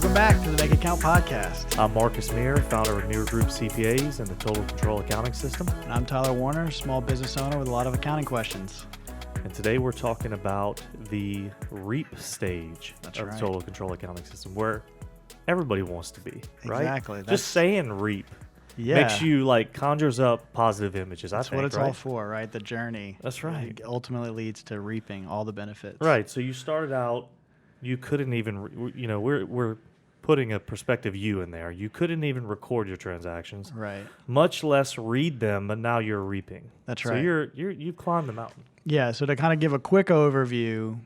Welcome back to the Make It Count podcast. I'm Marcus Mire, founder of Mire Group CPAs and the Total Control Accounting System. And I'm Tyler Warner, small business owner with a lot of accounting questions. And today we're talking about the REAP stage of right. the Total Control Accounting System, where everybody wants to be, right? Exactly. Just saying REAP makes you conjures up positive images. That's what it's all for, right? The journey. That's right. It ultimately leads to reaping all the benefits. Right. So you started out, you couldn't even, we're putting a prospective you in there. You couldn't even record your transactions, right? Much less read them, but now you're reaping. That's right. So you've climbed the mountain. Yeah. So to kind of give a quick overview,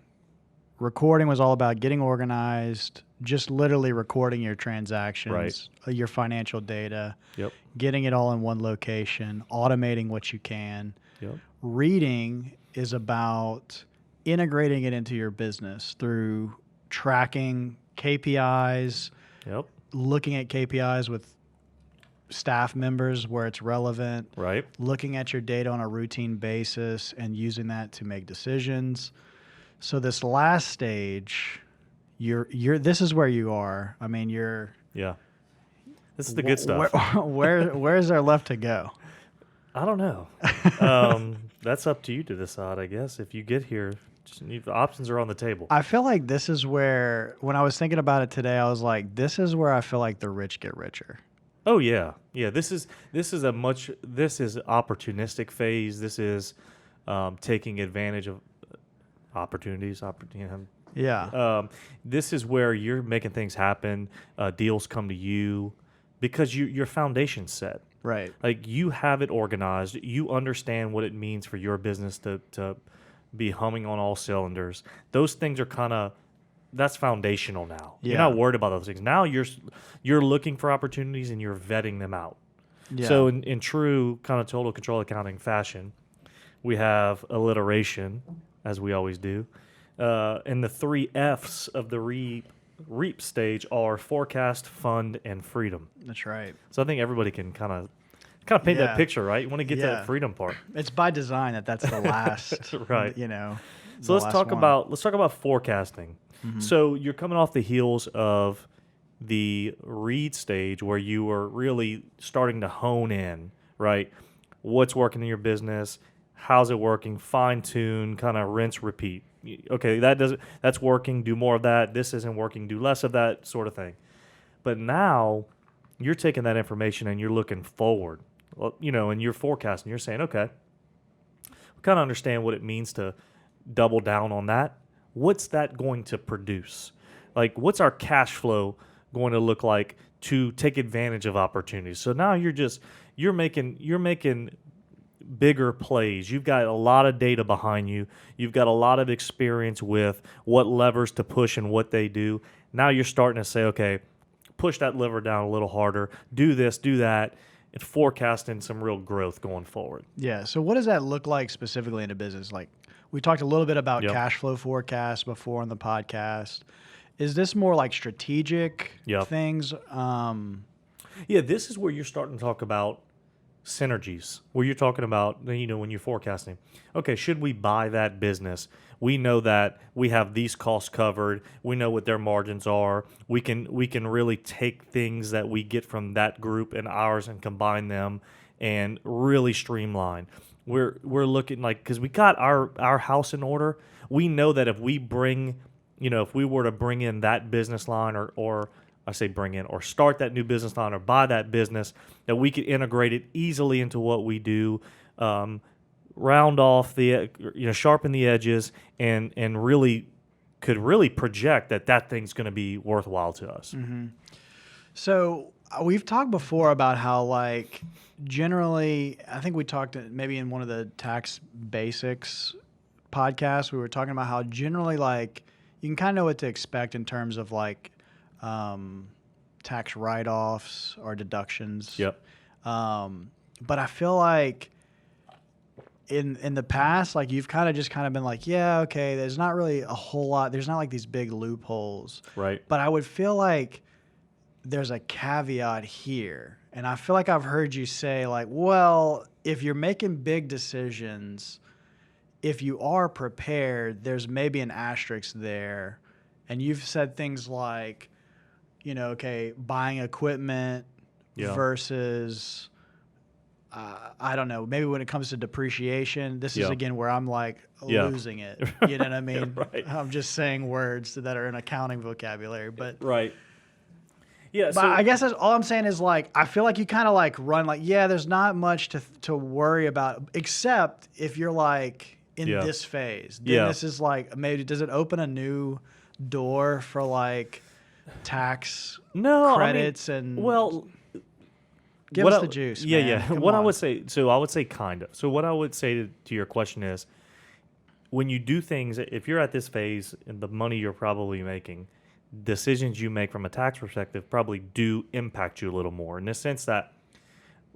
recording was all about getting organized, just literally recording your transactions, your financial data, getting it all in one location, automating what you can. Reading is about integrating it into your business through tracking KPIs, looking at KPIs with staff members where it's relevant, looking at your data on a routine basis and using that to make decisions. So this last stage, this is where you are. I mean, this is the good stuff. Where is there left to go? I don't know. That's up to you to decide, I guess. If you get here, the options are on the table. I feel like this is where, when I was thinking about it today, I was like, this is where I feel like the rich get richer. Oh yeah. This is opportunistic phase. This is taking advantage of opportunities. This is where you're making things happen. Deals come to you because your foundation's set. Right. Like, you have it organized. You understand what it means for your business to be humming on all cylinders. Those things are that's foundational now. You're not worried about those things. Now you're looking for opportunities and you're vetting them out. So in true kind of total control accounting fashion, we have alliteration, as we always do. And the 3 F's of the REAP stage are forecast, fund, and freedom. That's right. So I think everybody can kind of paint that picture, right? You want to get to that freedom part. It's by design that's the last, right? So let's talk about forecasting. Mm-hmm. So you're coming off the heels of the read stage where you were really starting to hone in, right? What's working in your business? How's it working? Fine tune, kind of rinse, repeat. Okay, that's working. Do more of that. This isn't working. Do less of that, sort of thing. But now you're taking that information and you're looking forward, and you're forecasting. You're saying, okay, we kind of understand what it means to double down on that. What's that going to produce? Like, what's our cash flow going to look like to take advantage of opportunities? So now you're making bigger plays. You've got a lot of data behind you. You've got a lot of experience with what levers to push and what they do. Now you're starting to say, okay, push that lever down a little harder, do this, do that, and forecasting some real growth going forward. Yeah. So what does that look like specifically in a business? Like, we talked a little bit about cash flow forecasts before on the podcast. Is this more like strategic things? This is where you're starting to talk about synergies, where you're talking about, when you're forecasting, okay, should we buy that business? We know that we have these costs covered. We know what their margins are. We can really take things that we get from that group and ours and combine them and really streamline. We're looking because we got our house in order. We know that if we if we were to bring in that business line or I say bring in, or start that new business line or buy that business, that we could integrate it easily into what we do, round off sharpen the edges, and really could really project that thing's going to be worthwhile to us. Mm-hmm. So we've talked before about how, generally, I think we talked maybe in one of the tax basics podcasts, we were talking about how generally, you can kind of know what to expect in terms of tax write-offs or deductions. But I feel like in the past, you've kind of been okay, there's not really a whole lot. There's not these big loopholes. Right. But I would feel like there's a caveat here. And I feel like I've heard you say well, if you're making big decisions, if you are prepared, there's maybe an asterisk there. And you've said things like, okay, buying equipment versus, I don't know, maybe when it comes to depreciation, this is again where I'm like losing it. You know what I mean? Right. I'm just saying words that are in accounting vocabulary, but right. Yeah, but I guess that's all I'm saying is like I feel like you kind of like run like there's not much to worry about except if you're like in this phase. Then this is like maybe does it open a new door for like tax credits and give us the juice. Yeah. Come what on. I would say kind of. So what I would say to your question is when you do things, if you're at this phase and the money you're probably making, decisions you make from a tax perspective probably do impact you a little more in the sense that,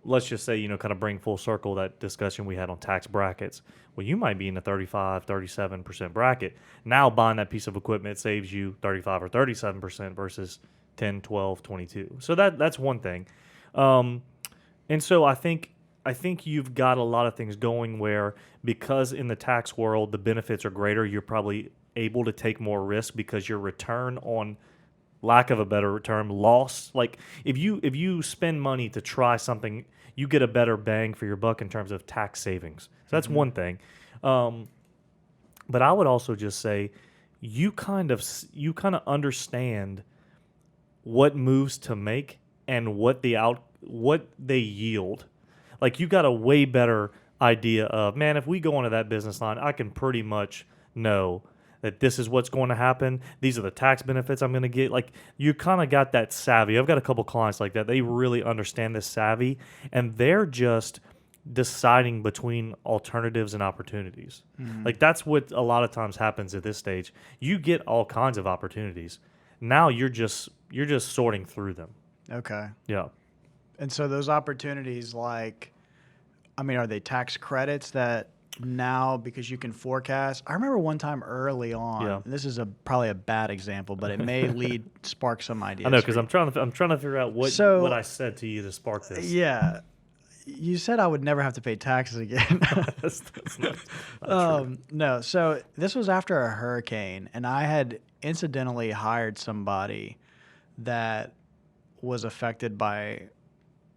let's just say, kind of bring full circle that discussion we had on tax brackets. Well, you might be in the 35, 37% bracket. Now buying that piece of equipment saves you 35 or 37% versus 10, 12, 22. So that's one thing. And so I think you've got a lot of things going where because in the tax world the benefits are greater, you're probably able to take more risk because your return on, lack of a better term, loss. Like if you spend money to try something, you get a better bang for your buck in terms of tax savings. So that's one thing. But I would also just say you kind of understand what moves to make and what they yield. Like you got a way better idea of, man, if we go into that business line, I can pretty much know that this is what's going to happen. These are the tax benefits I'm going to get. Like you kind of got that savvy. I've got a couple clients like that. They really understand this savvy and they're just deciding between alternatives and opportunities. Like that's what a lot of times happens at this stage. You get all kinds of opportunities. Now you're just sorting through them. Okay. Yeah. And so those opportunities, like, I mean, are they tax credits that now because you can forecast? I remember one time early on, and this is probably a bad example, but it may spark some ideas. I know because I'm trying to figure out what I said to you to spark this. Yeah, you said I would never have to pay taxes again. that's not true. No, so this was after a hurricane, and I had incidentally hired somebody that was affected by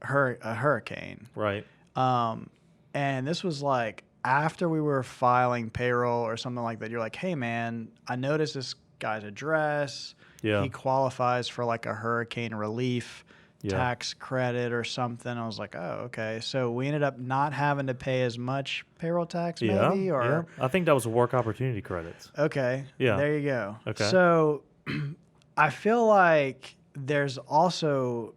a hurricane. Right. And this was like after we were filing payroll or something like that. You're like, hey man, I noticed this guy's address. Yeah. He qualifies for like a hurricane relief tax credit or something. I was like, oh, okay. So we ended up not having to pay as much payroll tax maybe? Or I think that was work opportunity credits. Okay. Yeah. There you go. Okay. So I feel like there's also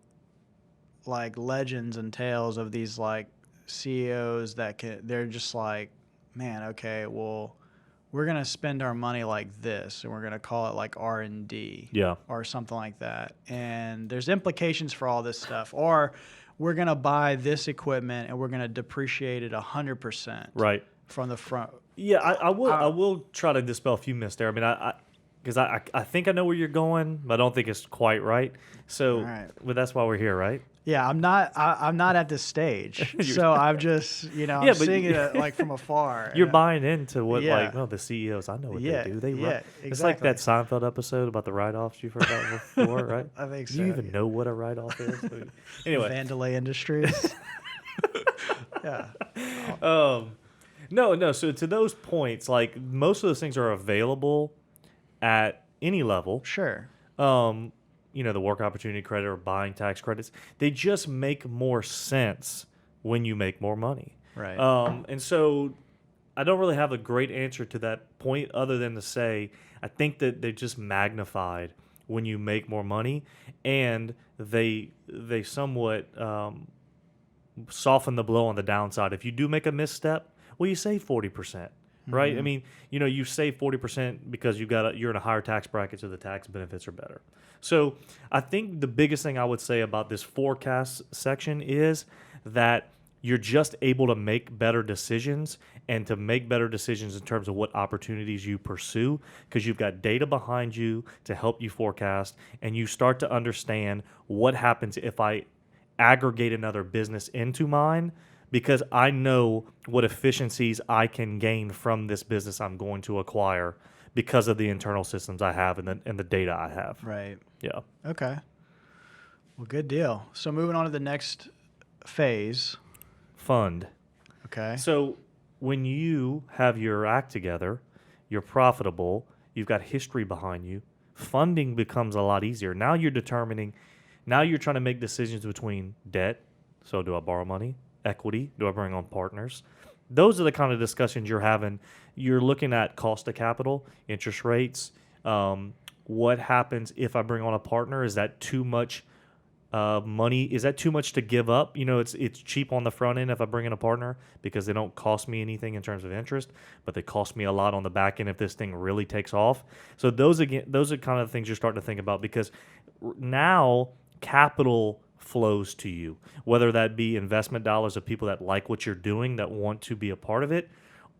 like legends and tales of these like CEOs they're just like, man, okay, well, we're going to spend our money like this and we're going to call it like R&D or something like that. And there's implications for all this stuff. Or we're going to buy this equipment and we're going to depreciate it 100% from the front. Yeah, I will try to dispel a few myths there. I mean, because I think I know where you're going, but I don't think it's quite right. So, but that's why we're here, right? Yeah, I'm not at this stage, so I'm just I'm seeing it like from afar. You're buying into what the CEOs. I know what they do. Exactly. It's like that Seinfeld episode about the write-offs you've heard about before, right? I think so. Do you even know what a write-off is? Anyway, Vandalay Industries. Yeah. No. So to those points, like most of those things are available at any level. Sure. The work opportunity credit or buying tax credits, they just make more sense when you make more money. Right. And so I don't really have a great answer to that point other than to say I think that they're just magnified when you make more money, and they somewhat soften the blow on the downside. If you do make a misstep, well, you save 40%. Right? Mm-hmm. I mean, you save 40% because you're in a higher tax bracket, so the tax benefits are better. So I think the biggest thing I would say about this forecast section is that you're just able to make better decisions and to make better decisions in terms of what opportunities you pursue because you've got data behind you to help you forecast, and you start to understand what happens if I aggregate another business into mine, because I know what efficiencies I can gain from this business I'm going to acquire because of the internal systems I have and the data I have. Right. Yeah. Okay. Well, good deal. So moving on to the next phase. Fund. Okay. So when you have your act together, you're profitable, you've got history behind you, funding becomes a lot easier. Now you're trying to make decisions between debt. So do I borrow money? Equity? Do I bring on partners? Those are the kind of discussions you're having. You're looking at cost of capital, interest rates. What happens if I bring on a partner? Is that too much money? Is that too much to give up? It's cheap on the front end if I bring in a partner because they don't cost me anything in terms of interest, but they cost me a lot on the back end if this thing really takes off. So those are kind of things you're starting to think about because now capital flows to you, whether that be investment dollars of people that like what you're doing, that want to be a part of it,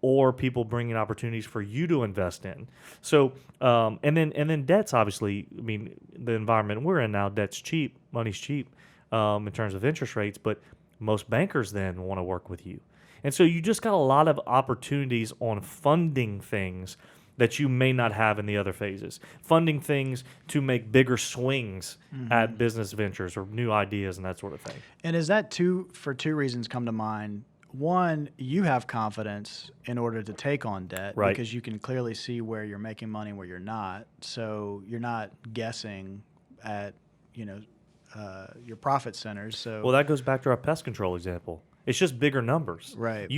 or people bringing opportunities for you to invest in. So, and then debt's obviously, I mean, the environment we're in now, debt's cheap, money's cheap in terms of interest rates, but most bankers then want to work with you. And so you just got a lot of opportunities on funding things that you may not have in the other phases. Funding things to make bigger swings at business ventures or new ideas and that sort of thing. And is that for two reasons come to mind? One, you have confidence in order to take on debt because you can clearly see where you're making money and where you're not. So you're not guessing at, your profit centers. So well, that goes back to our pest control example. It's just bigger numbers. Right.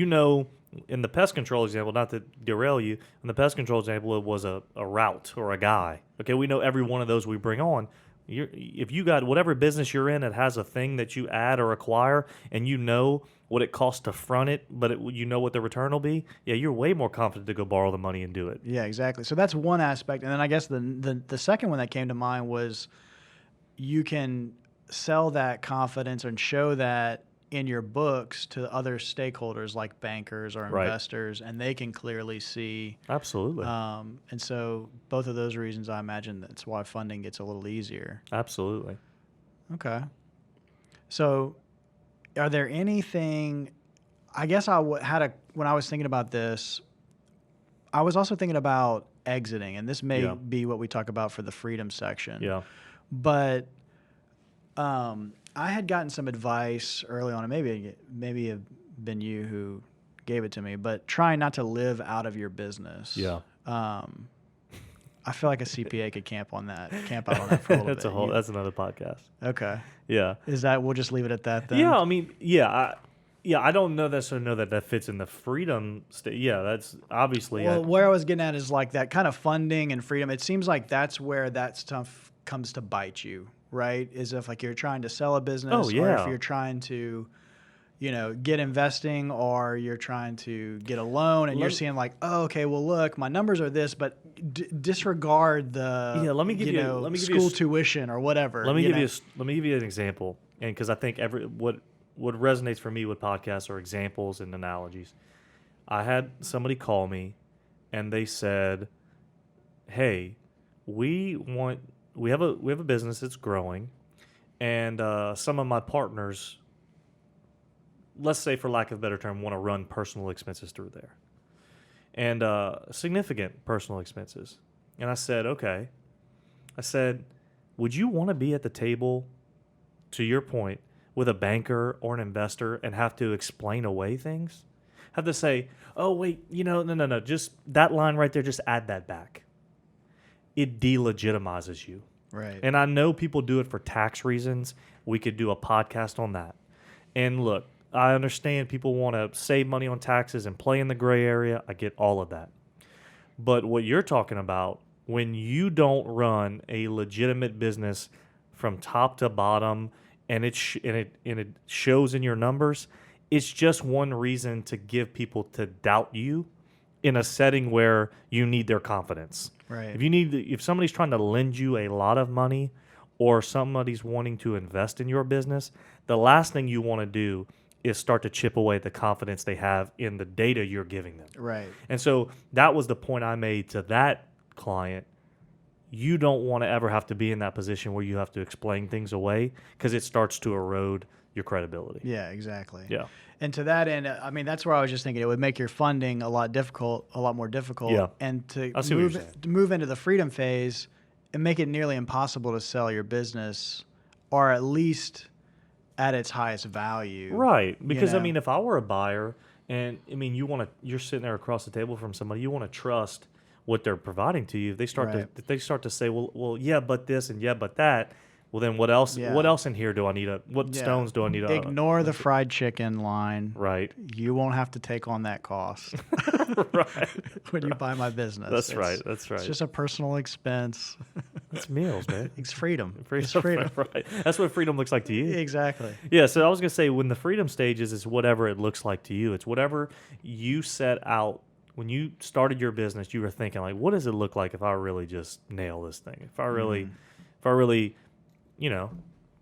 In the pest control example, not to derail you, in the pest control example, it was a route or a guy. Okay, we know every one of those we bring on. If you got whatever business you're in that has a thing that you add or acquire and you know what it costs to front it, but you know what the return will be, yeah, you're way more confident to go borrow the money and do it. Yeah, exactly. So that's one aspect. And then I guess the second one that came to mind was you can sell that confidence and show that in your books to other stakeholders like bankers or investors, and they can clearly see. Absolutely. And so both of those reasons, I imagine that's why funding gets a little easier. Absolutely. Okay. So are there anything, I guess when I was thinking about this, I was also thinking about exiting, and this may be what we talk about for the freedom section. Yeah. But I had gotten some advice early on, and maybe have been you who gave it to me, but trying not to live out of your business. Yeah. I feel like a CPA could camp out on that for a little bit. That's another podcast. Okay. Yeah. Is that, we'll just leave it at that then? Yeah, I mean, I don't necessarily know that fits in the freedom state. Yeah, that's obviously. Well, where I was getting at is like that kind of funding and freedom. It seems like that's where that stuff comes to bite you. Right? Is if like you're trying to sell a business or if you're trying to, get investing or you're trying to get a loan and you're seeing like, oh, okay, well, look, my numbers are this, but disregard the let me give you school tuition or whatever. Let me give you an example. And because I think what resonates for me with podcasts are examples and analogies. I had somebody call me and they said, hey, we have a business that's growing, and some of my partners, let's say for lack of a better term, want to run personal expenses through there, and significant personal expenses. And I said, okay. I said, would you want to be at the table, to your point, with a banker or an investor and have to explain away things? Have to say, oh, wait, no, just that line right there, just add that back. It delegitimizes you. Right. And I know people do it for tax reasons. We could do a podcast on that. And look, I understand people want to save money on taxes and play in the gray area. I get all of that. But what you're talking about, when you don't run a legitimate business from top to bottom and it shows in your numbers, it's just one reason to give people to doubt you in a setting where you need their confidence. Right. If somebody's trying to lend you a lot of money or somebody's wanting to invest in your business, the last thing you want to do is start to chip away at the confidence they have in the data you're giving them. Right. And so that was the point I made to that client. You don't want to ever have to be in that position where you have to explain things away because it starts to erode your credibility. Yeah, exactly. Yeah. And to that end, I mean, that's where I was just thinking it would make your funding a lot more difficult. Yeah. And to move into the freedom phase and make it nearly impossible to sell your business or at least at its highest value. Right. Because, you know? I mean, if I were a buyer and, I mean, you're sitting there across the table from somebody, you want to trust what they're providing to you. If they start to say, well, yeah, but this and yeah, but that, well, then what else? Yeah. What else in here do I need? Stones do I need? Ignore the fried chicken line. Right. You won't have to take on that cost. Right. When you buy my business. That's right. That's right. It's just a personal expense. It's meals, man. It's freedom. It's freedom. Right. That's what freedom looks like to you. Exactly. Yeah. So I was gonna say, when the freedom stage is whatever it looks like to you. It's whatever you set out. When you started your business, you were thinking like, what does it look like if I really just nail this thing? If I really,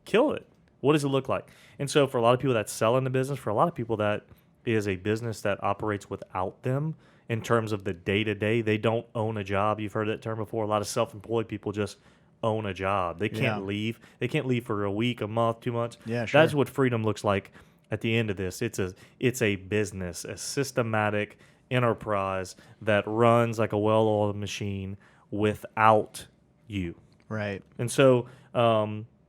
kill it. What does it look like? And so for a lot of people that sell in the business, for a lot of people that is a business that operates without them in terms of the day-to-day. They don't own a job. You've heard that term before. A lot of self-employed people just own a job. They can't leave. They can't leave for a week, a month, 2 months. Yeah, sure. That's what freedom looks like at the end of this. It's a business, a systematic enterprise that runs like a well-oiled machine without you. Right. And so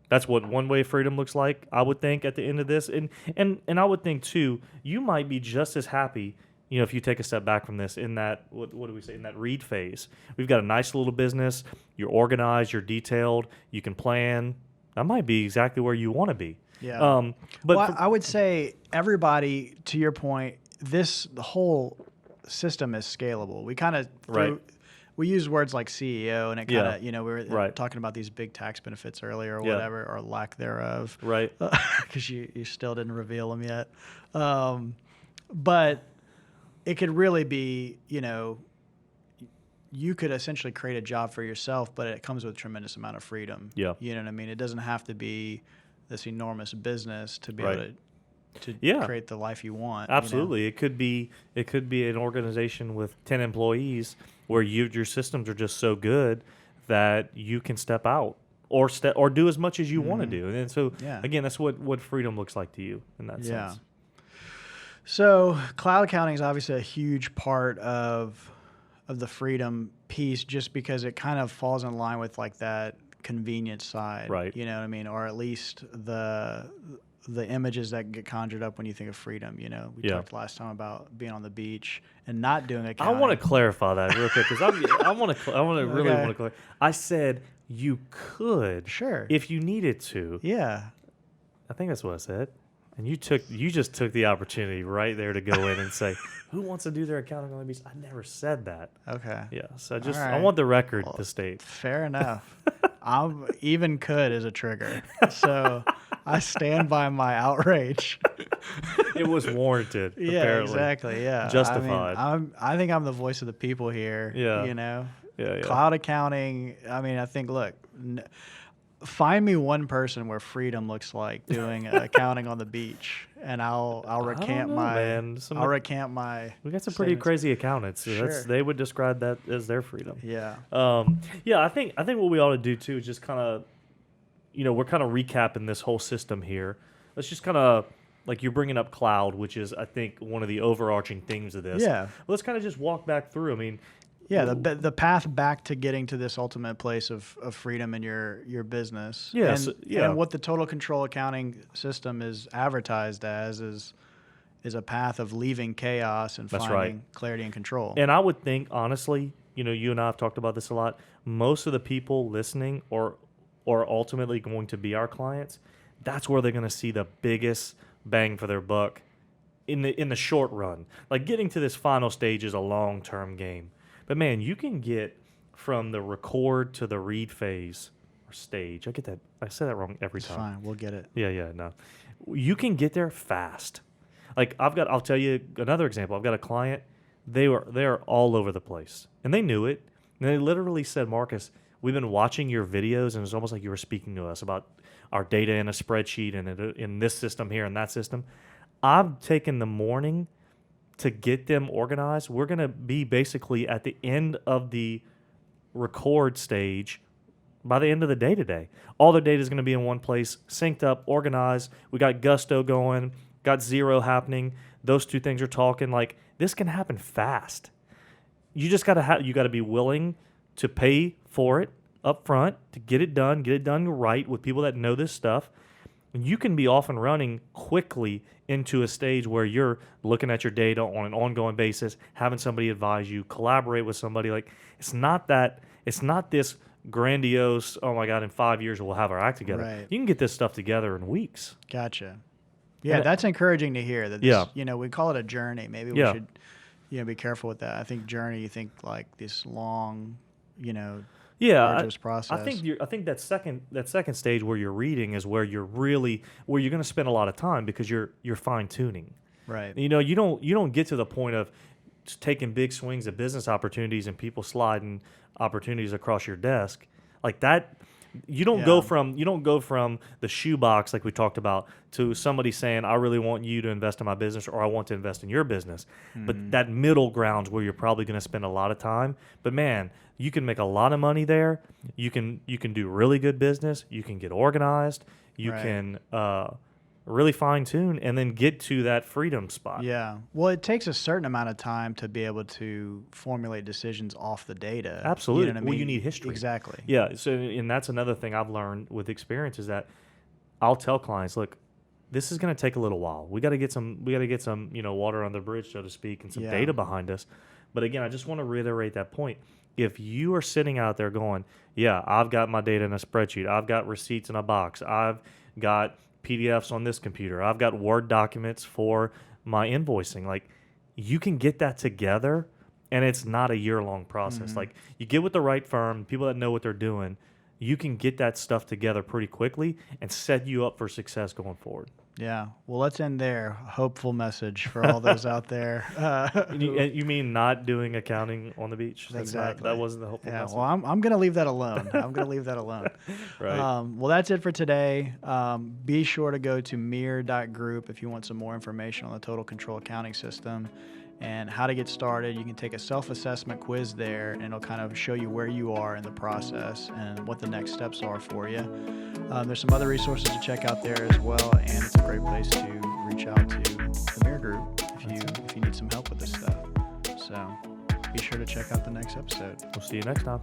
that's what one way freedom looks like, I would think, at the end of this. And I would think, too, you might be just as happy, if you take a step back from this in that, what do we say, in that read phase. We've got a nice little business. You're organized. You're detailed. You can plan. That might be exactly where you want to be. Yeah. I would say everybody, to your point, the whole system is scalable. We kind of we use words like CEO, and it kind of, we were talking about these big tax benefits earlier or whatever, or lack thereof. Right. Because you still didn't reveal them yet. But it could really be, you could essentially create a job for yourself, but it comes with a tremendous amount of freedom. Yeah. You know what I mean? It doesn't have to be this enormous business to be able to create the life you want. Absolutely. It could be an organization with 10 employees where your systems are just so good that you can step out or do as much as you want to do. And so again, that's what freedom looks like to you in that sense. So cloud accounting is obviously a huge part of the freedom piece, just because it kind of falls in line with like that convenience side. Right. You know what I mean? Or at least the images that get conjured up when you think of freedom. We talked last time about being on the beach and not doing accounting. I want to clarify that real quick, because I want to really want to clarify. I said you could, if you needed to. Yeah, I think that's what I said. And you just took the opportunity right there to go in and say, who wants to do their accounting on the beach? I never said that. Okay. Yeah. So I want the record to state. Fair enough. Even could is a trigger. So I stand by my outrage. It was warranted. Yeah, apparently. Exactly. Yeah. Justified. I think I'm the voice of the people here. Yeah. Yeah. Cloud accounting. I mean, I think, look, find me one person where freedom looks like doing accounting on the beach, and I'll recant I'll recant my. We got some pretty crazy accountants. Sure. They would describe that as their freedom. Yeah. I think what we ought to do too is just kind of, we're kind of recapping this whole system here. Let's just kind of, like, you're bringing up cloud, which is, I think, one of the overarching themes of this. Yeah. Well, let's kind of just walk back through. I mean, yeah, the path back to getting to this ultimate place of freedom in your business. Yes, and what the total control accounting system is advertised as is a path of leaving chaos and finding clarity and control. And I would think, honestly, you and I have talked about this a lot. Most of the people listening or ultimately going to be our clients, that's where they're going to see the biggest bang for their buck in the short run. Like, getting to this final stage is a long-term game. But, man, you can get from the record to the read phase or stage. I say that wrong every time. Fine, we'll get it. Yeah, no. You can get there fast. Like, I'll tell you another example. I've got a client. They're all over the place. And they knew it. And they literally said, Marcus, we've been watching your videos, and it's almost like you were speaking to us about our data in a spreadsheet and in this system here and that system. I've taken the morning to get them organized. We're going to be basically at the end of the record stage by the end of the day today. All their data is going to be in one place, synced up, organized. We got Gusto going, got Zero happening. Those two things are talking. Like, this can happen fast. You just got to be willing to pay for it up front to get it done right with people that know this stuff. And you can be off and running quickly into a stage where you're looking at your data on an ongoing basis, having somebody advise you, collaborate with somebody. Like, it's not this grandiose, oh my God, in 5 years we'll have our act together. Right. You can get this stuff together in weeks. Gotcha. Yeah, that's encouraging to hear. That this, we call it a journey. Maybe we should, be careful with that. I think journey, you think like this long, arduous process. I think that second stage where you're reading is where you're going to spend a lot of time because you're fine tuning. Right. You don't get to the point of just taking big swings at business opportunities and people sliding opportunities across your desk like that. You don't go from the shoebox like we talked about to somebody saying, I really want you to invest in my business or I want to invest in your business. But that middle ground's where you're probably going to spend a lot of time. But man, you can make a lot of money there. You can do really good business. You can get organized. You can really fine tune and then get to that freedom spot. Yeah. Well, it takes a certain amount of time to be able to formulate decisions off the data. Absolutely. You know what I mean? Well, you need history. Exactly. Yeah. So, and that's another thing I've learned with experience is that I'll tell clients, look, this is going to take a little while. We got to get some, water on the bridge, so to speak, and some data behind us. But again, I just want to reiterate that point. If you are sitting out there going, yeah, I've got my data in a spreadsheet. I've got receipts in a box. I've got PDFs on this computer. I've got Word documents for my invoicing. Like, you can get that together, and it's not a year-long process. Like, you get with the right firm, people that know what they're doing, you can get that stuff together pretty quickly and set you up for success going forward. Yeah. Well, let's end there. Hopeful message for all those out there. You mean not doing accounting on the beach? Exactly. That wasn't the hopeful message. Well, I'm going to leave that alone. Right. Well, that's it for today. Be sure to go to Mire.group if you want some more information on the Total Control Accounting System and how to get started. You can take a self-assessment quiz there, and it'll kind of show you where you are in the process and what the next steps are for you. There's some other resources to check out there as well, and it's a great place to reach out to the Mire Group if you need some help with this stuff. So be sure to check out the next episode. We'll see you next time.